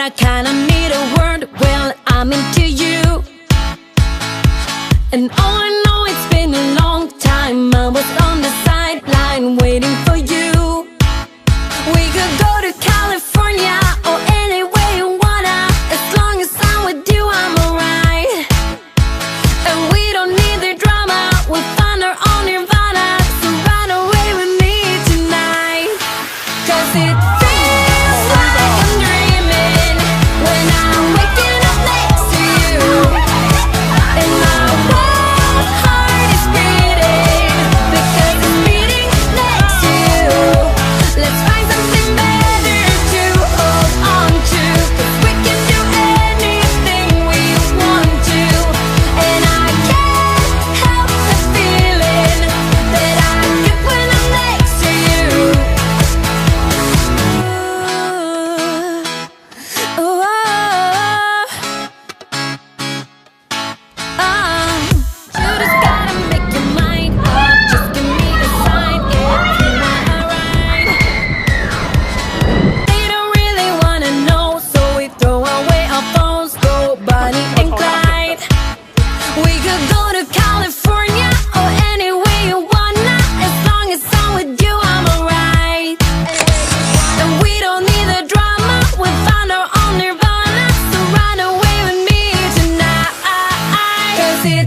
I kinda need a word. Well, I'm into you, and all I know, it's been a long time. I was on the sideline waiting for you. We could go to California or anywhere you wanna. As long as I'm with you, I'm alright. And we don't need the drama, we'll find our own nirvana. So run away with me tonight, 'cause it feels like I'm dreaming when I'm waking up next to you. And my whole heart is beating because it's beating next to you. Let's find something better to hold on to, 'cause we can do anything we want to. And I can't help the feeling that I get when I'm next to you. Ooh, ooh, you just gotta make your mind up. Just give me a sign if you wanna ride. They don't really wanna know, so we throw away our phones, go Bonnie and Clyde. We could go to California or anywhere you wanna. As long as I'm with you, I'm alright. And we don't need the drama, we found our own nirvana. So run away with me tonight, 'cause it